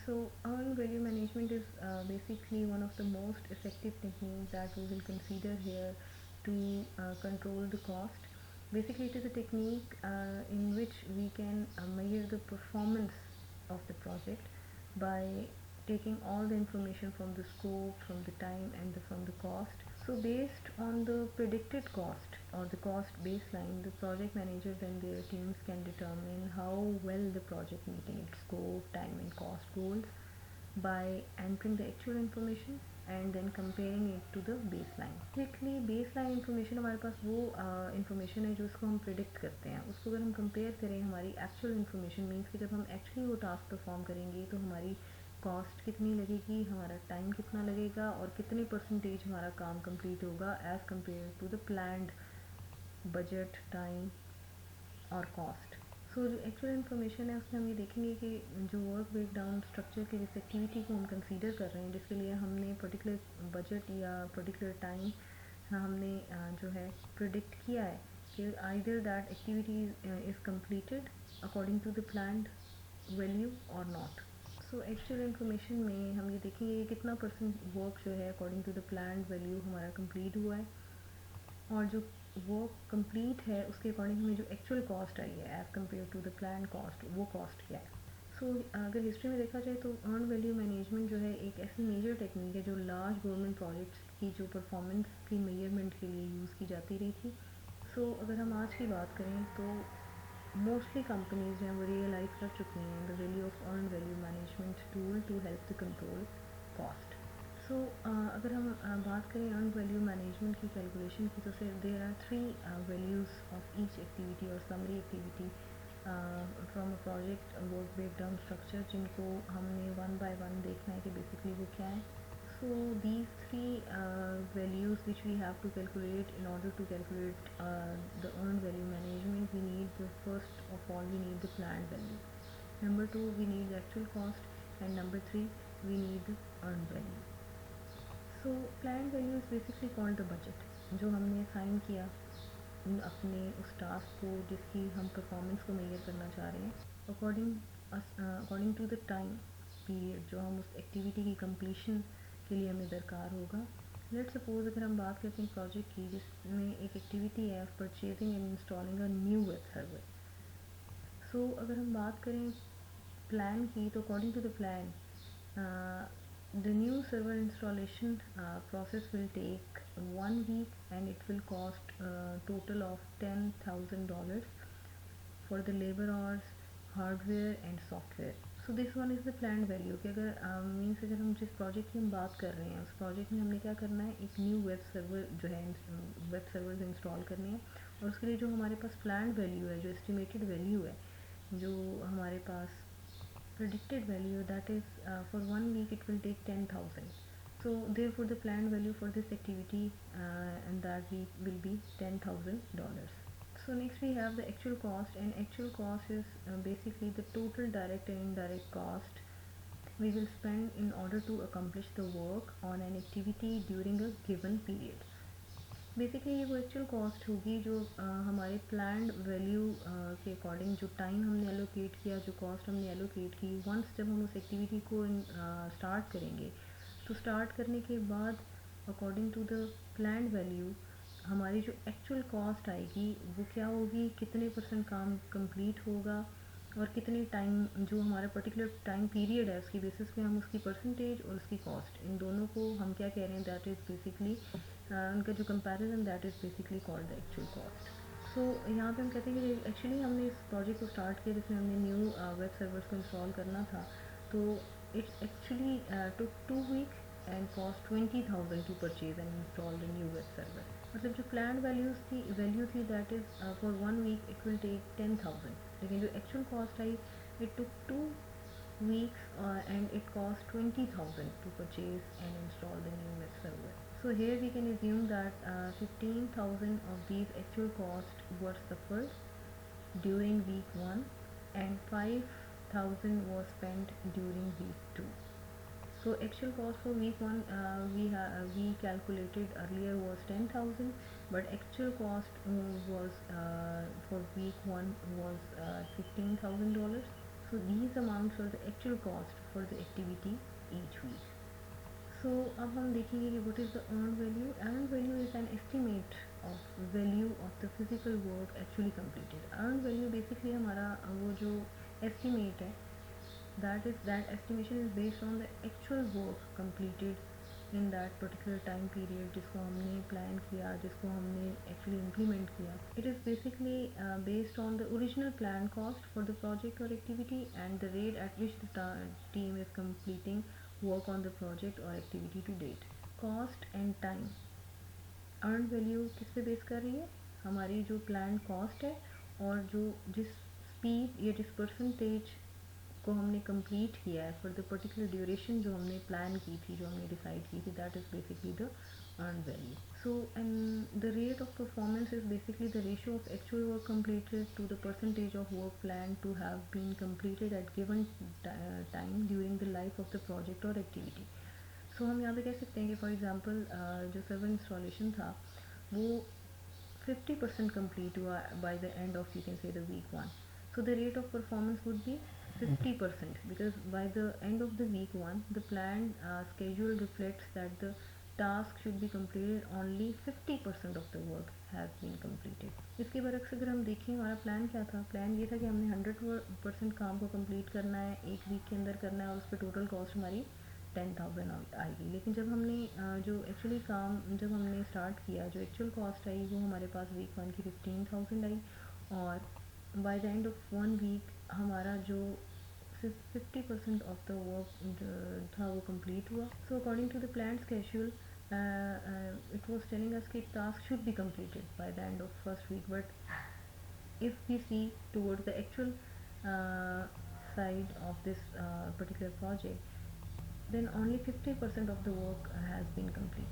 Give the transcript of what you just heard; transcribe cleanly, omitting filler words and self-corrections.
So earned value management is basically one of the most effective techniques that we will consider here to control the cost. Basically, it is a technique in which we can measure the performance of the project by taking all the information from the scope, from the time, and from the cost. So based on the predicted cost or the cost baseline, the project managers and their teams can determine how well the project meeting its scope, time and cost goals by entering the actual information and then comparing it to the baseline. Basically baseline information हमारे पास वो information है जो उसको हम predict करते हैं. उसको अगर हम compare करें हमारी actual information means कि जब हम actually वो task perform करेंगे तो हमारी कॉस्ट कितनी लगेगी, हमारा टाइम कितना लगेगा और कितने परसेंटेज हमारा काम कंप्लीट होगा as compared to the planned budget, time और कॉस्ट. सो जो एक्चुअल इन्फॉर्मेशन है उसमें हम ये देखेंगे कि जो वर्क ब्रेक डाउन स्ट्रक्चर की जिस एक्टिविटी को हम कंसीडर कर रहे हैं जिसके लिए हमने पर्टिकुलर बजट या पर्टिकुलर टाइम हमने जो है प्रिडिक्ट किया है कि either that activity is completed according to the planned value और नॉट. सो एक्चुअल इन्फॉर्मेशन में हम ये देखेंगे कि कितना परसेंट वर्क जो है according to the planned value हमारा कंप्लीट हुआ है और जो वर्क कंप्लीट है उसके अकॉर्डिंग हमें जो एक्चुअल कॉस्ट आई है as compared to the plan cost वो कॉस्ट क्या है. सो अगर हिस्ट्री में देखा जाए तो अर्न वैल्यू मैनेजमेंट जो है एक ऐसी मेजर टेक्निक है जो लार्ज गवर्नमेंट प्रोजेक्ट्स की जो परफॉर्मेंस की मेजरमेंट के लिए यूज़ की जाती रही थी. सो अगर हम आज की बात करें तो मोस्टली कंपनीज जो हैं वो रियलाइज़ कर चुकी हैं the value of earn value management tool to help the control cost. So अगर हम बात करें अर्न वैल्यू मैनेजमेंट की कैलकुलेशन की तो फिर there are three values of each activity और summary activity from a project work breakdown डाउन स्ट्रक्चर जिनको हमने वन बाय वन देखना है कि बेसिकली वो क्या है. So these three values which we have to calculate in order to calculate the earned value management, we need the first of all we need the planned value. Number two we need the actual cost, and number three we need the earned value. So planned value is basically called the budget जो हमने assign किया अपने उस task को जिसकी हम performance को major करना चाह रहे हैं according to the time period जो हम उस एक्टिविटी की कंप्लीशन के लिए हमें दरकार होगा. लेट सपोज अगर हम बात करते हैं प्रोजेक्ट की जिसमें एक एक्टिविटी है of purchasing and installing a new web server. So अगर हम बात करें प्लान की तो according to the plan the new server installation process will take 1 week and it will cost a total of $10,000 for the labor hours, hardware and software. So this one is the planned value कि अगर means अगर हम जिस project की हम बात कर रहे हैं उस प्रोजेक्ट में हमने क्या करना है एक न्यू वेब सर्वर जो है वेब सर्वर इंस्टॉल करने हैं और उसके लिए जो हमारे पास प्लान्ड वैल्यू है जो एस्टिमेटेड वैल्यू है जो हमारे पास predicted value that is for 1 week it will take 10,000. So therefore the planned value for this activity and that week will be $10,000. So next we have the actual cost, and actual cost is basically the total direct and indirect cost we will spend in order to accomplish the work on an activity during a given period. Basically ये वो actual cost होगी जो हमारे planned value के according जो time हमने allocate किया जो कॉस्ट हमने एलोकेट की वंस जब हम उस एक्टिविटी को स्टार्ट करेंगे तो स्टार्ट करने के बाद according to the planned value हमारी जो एक्चुअल कॉस्ट आएगी वो क्या होगी, कितने परसेंट काम कंप्लीट होगा और कितने टाइम जो हमारा पर्टिकुलर टाइम पीरियड है उसकी बेसिस पे हम उसकी परसेंटेज और उसकी कॉस्ट इन दोनों को हम क्या कह रहे हैं दैट इज़ बेसिकली उनका जो comparison that is basically called the actual cost. So यहाँ पे हम कहते हैं कि एक्चुअली हमने इस प्रोजेक्ट को स्टार्ट किया जिसमें हमने न्यू वेब सर्वर्स को इंस्टॉल करना था तो it's actually took 2 weeks and cost 20,000 to purchase and install the new web server. मतलब जो प्लान वैल्यू थी that is for 1 week it will take 10,000 लेकिन जो actual cost I it took 2 weeks and it cost 20,000 to purchase and install the new web server. So here we can assume that 15,000 of these actual costs were suffered during week 1 and 5,000 was spent during week 2. So actual cost for week 1 we calculated earlier was 10,000 but actual cost was for week 1 was $15,000. So these amounts are the actual cost for the activity each week. So अब हम देखेंगे कि what is the earned value. Earned value is an estimate of value of the physical work actually completed. Earned value basically हमारा वो जो estimate है, that estimation is based on the actual work completed in that particular time period जिसको हमने plan किया, जिसको हमने actually implement किया. It is basically based on the original plan cost for the project or activity and the rate at which the team is completing work on the project or activity to date. Cost and time. Earn value किस पे base कर रही है? हमारी जो plan cost है और जो जिस स्पीड या जिस परसेंटेज को हमने कंप्लीट किया है फॉर द पर्टिकुलर ड्यूरेशन जो हमने प्लान की थी, जो हमने डिसाइड की थी, that is basically the earn value. So and the rate of performance is basically the ratio of actual work completed to the percentage of work planned to have been completed at given time during the life of the project or activity. So हम यहाँ पे कह सकते हैं कि for example जो server installation था वो 50% कंप्लीट हुआ by the end of you can say the week one. So the rate of performance would be 50% because by the end of the week one the planned schedule reflects that the task should be completed only 50% of the work has been completed. इसके बरक्स अगर हम देखें हमारा plan क्या था, plan ये था कि हमने 100% काम को कंप्लीट करना है, एक वीक के अंदर करना है और उस पर टोटल कॉस्ट हमारी 10,000 आएगी. लेकिन जब हमने जो एक्चुअली काम जब हमने स्टार्ट किया, जो एक्चुअल कॉस्ट आई वो हमारे पास वीक वन की 15,000 आई और by the end of one week हमारा जो 50% ऑफ द वर्क था वो कंप्लीट हुआ. So according to the plan schedule it was telling us that task should be completed by the end of first week, but if we see towards the actual uh, side of this particular project, then only 50% of the work has been completed.